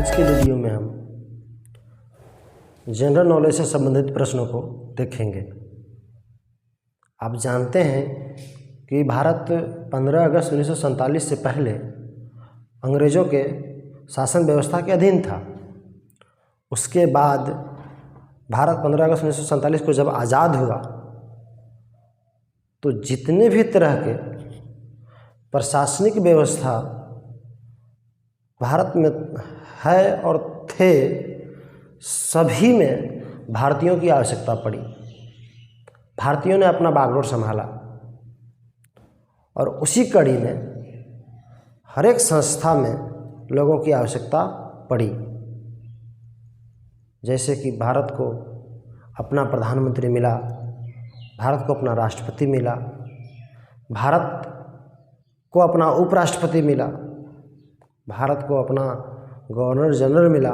आज के वीडियो में हम जनरल नॉलेज से संबंधित प्रश्नों को देखेंगे। आप जानते हैं कि भारत 15 अगस्त 1947 से पहले अंग्रेज़ों के शासन व्यवस्था के अधीन था। उसके बाद भारत 15 अगस्त 1947 को जब आज़ाद हुआ तो जितने भी तरह के प्रशासनिक व्यवस्था भारत में है और थे, सभी में भारतीयों की आवश्यकता पड़ी। भारतीयों ने अपना बागडोर संभाला और उसी कड़ी में हर एक संस्था में लोगों की आवश्यकता पड़ी। जैसे कि भारत को अपना प्रधानमंत्री मिला, भारत को अपना राष्ट्रपति मिला, भारत को अपना उपराष्ट्रपति मिला, भारत को अपना गवर्नर जनरल मिला।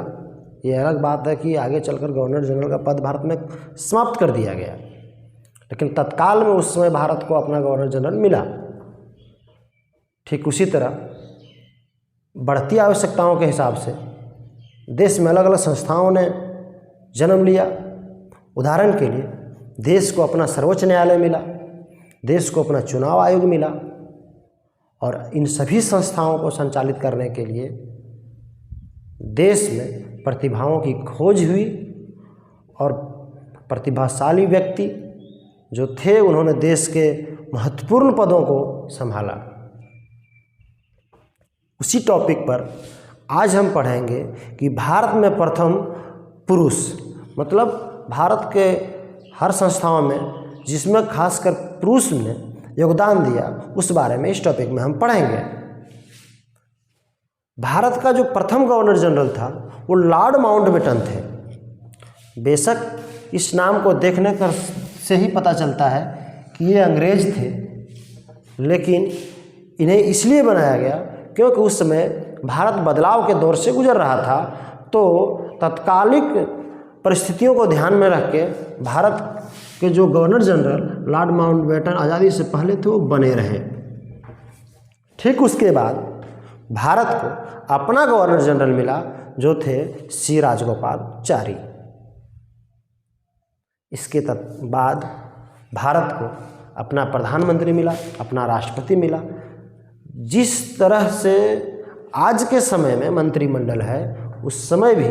ये अलग बात है कि आगे चलकर गवर्नर जनरल का पद भारत में समाप्त कर दिया गया, लेकिन तत्काल में उस समय भारत को अपना गवर्नर जनरल मिला। ठीक उसी तरह बढ़ती आवश्यकताओं के हिसाब से देश में अलग अलग संस्थाओं ने जन्म लिया। उदाहरण के लिए देश को अपना सर्वोच्च न्यायालय मिला, देश को अपना चुनाव आयोग मिला, और इन सभी संस्थाओं को संचालित करने के लिए देश में प्रतिभाओं की खोज हुई और प्रतिभाशाली व्यक्ति जो थे उन्होंने देश के महत्वपूर्ण पदों को संभाला। उसी टॉपिक पर आज हम पढ़ेंगे कि भारत में प्रथम पुरुष, मतलब भारत के हर संस्थाओं में जिसमें खासकर पुरुष ने योगदान दिया, उस बारे में इस टॉपिक में हम पढ़ेंगे। भारत का जो प्रथम गवर्नर जनरल था वो लॉर्ड माउंटबेटन थे। बेशक इस नाम को देखने कर से ही पता चलता है कि ये अंग्रेज थे, लेकिन इन्हें इसलिए बनाया गया क्योंकि उस समय भारत बदलाव के दौर से गुजर रहा था। तो तत्कालिक परिस्थितियों को ध्यान में रख के भारत के जो गवर्नर जनरल लॉर्ड माउंटबेटन आज़ादी से पहले थे वो बने रहे। ठीक उसके बाद भारत को अपना गवर्नर जनरल मिला जो थे सी राजगोपालचारी। इसके बाद भारत को अपना प्रधानमंत्री मिला, अपना राष्ट्रपति मिला। जिस तरह से आज के समय में मंत्रिमंडल है, उस समय भी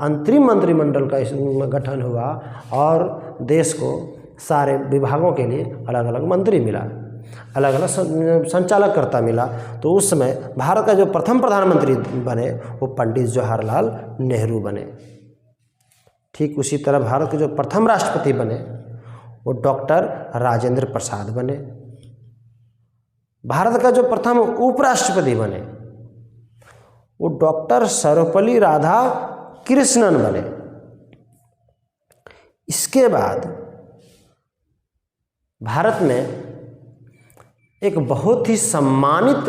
अंतरिम मंत्रिमंडल का गठन हुआ और देश को सारे विभागों के लिए अलग अलग मंत्री मिला, अलग अलग संचालककर्ता मिला। तो उस समय भारत का जो प्रथम प्रधानमंत्री बने वो पंडित जवाहरलाल नेहरू बने। ठीक उसी तरह भारत के जो प्रथम राष्ट्रपति बने वो डॉक्टर राजेंद्र प्रसाद बने। भारत का जो प्रथम उपराष्ट्रपति बने वो डॉक्टर सर्वपल्ली राधाकृष्णन बने। इसके बाद भारत में एक बहुत ही सम्मानित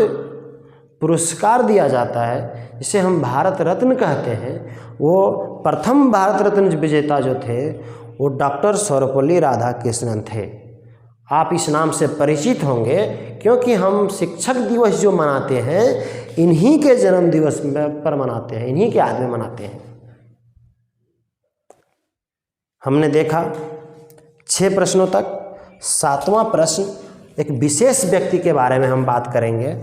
पुरस्कार दिया जाता है जिसे हम भारत रत्न कहते हैं। वो प्रथम भारत रत्न विजेता जो थे वो डॉक्टर सर्वपल्ली राधाकृष्णन थे। आप इस नाम से परिचित होंगे क्योंकि हम शिक्षक दिवस जो मनाते हैं इन्हीं के जन्म दिवस पर मनाते हैं, इन्हीं के याद में मनाते हैं। हमने देखा 6 प्रश्नों तक। 7वां प्रश्न एक विशेष व्यक्ति के बारे में हम बात करेंगे।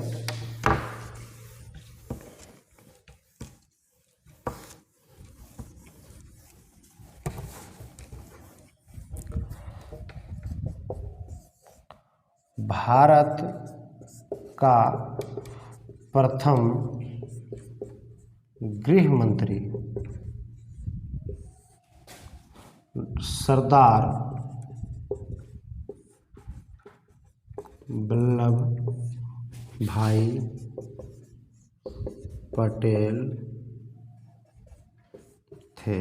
भारत का प्रथम गृह मंत्री सरदार वल्लभ भाई पटेल थे।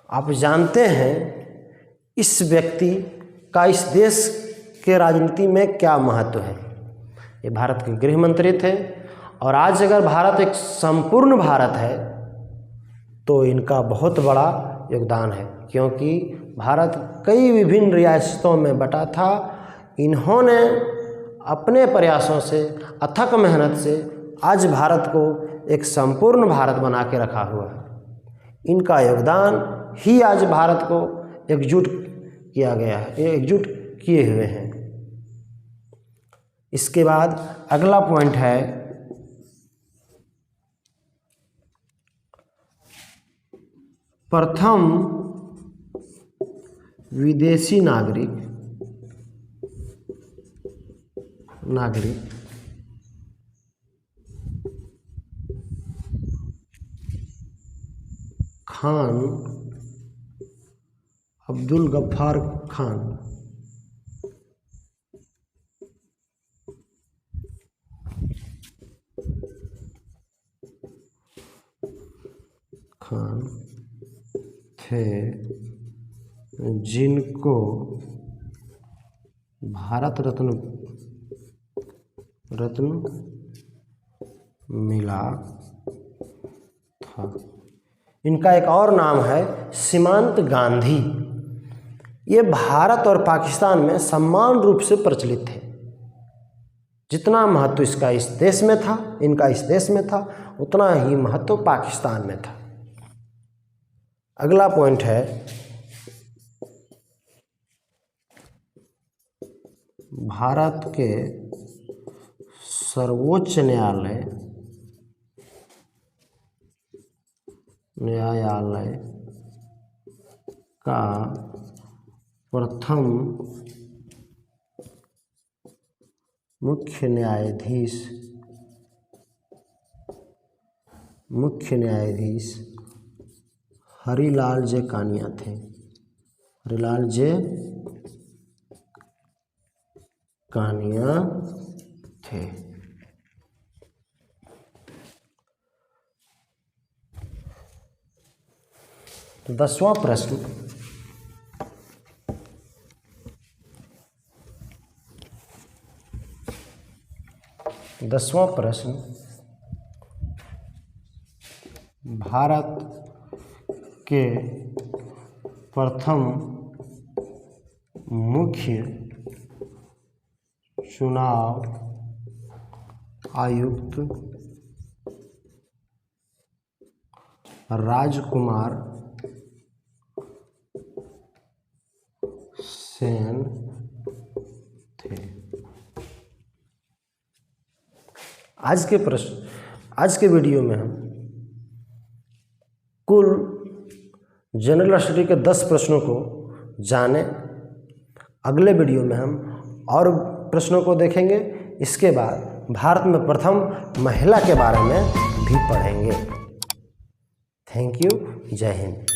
आप जानते हैं इस व्यक्ति का इस देश के राजनीति में क्या महत्व है। ये भारत के गृह मंत्री थे और आज अगर भारत एक संपूर्ण भारत है तो इनका बहुत बड़ा योगदान है, क्योंकि भारत कई विभिन्न रियासतों में बटा था। इन्होंने अपने प्रयासों से, अथक मेहनत से आज भारत को एक संपूर्ण भारत बना के रखा हुआ है। इनका योगदान ही आज भारत को एकजुट किया गया है, एकजुट किए हुए हैं। इसके बाद अगला पॉइंट है प्रथम विदेशी नागरिक खान अब्दुल गफ्फार खान। थे जिनको भारत रत्न मिला था। इनका एक और नाम है सीमांत गांधी। ये भारत और पाकिस्तान में समान रूप से प्रचलित थे। जितना महत्व इसका इस देश में था, इनका इस देश में था, उतना ही महत्व पाकिस्तान में था। अगला पॉइंट है भारत के सर्वोच्च न्यायालय का प्रथम मुख्य न्यायाधीश हरिलाल जे कानिया थे। हरिलाल जे कानिया थे। तो 10वां प्रश्न, भारत के प्रथम मुख्य चुनाव आयुक्त राजकुमार सेन थे। आज के वीडियो में हम कुल जनरल स्टडी के 10 प्रश्नों को जाने। अगले वीडियो में हम और प्रश्नों को देखेंगे। इसके बाद भारत में प्रथम महिला के बारे में भी पढ़ेंगे। Thank you. जय हिंद।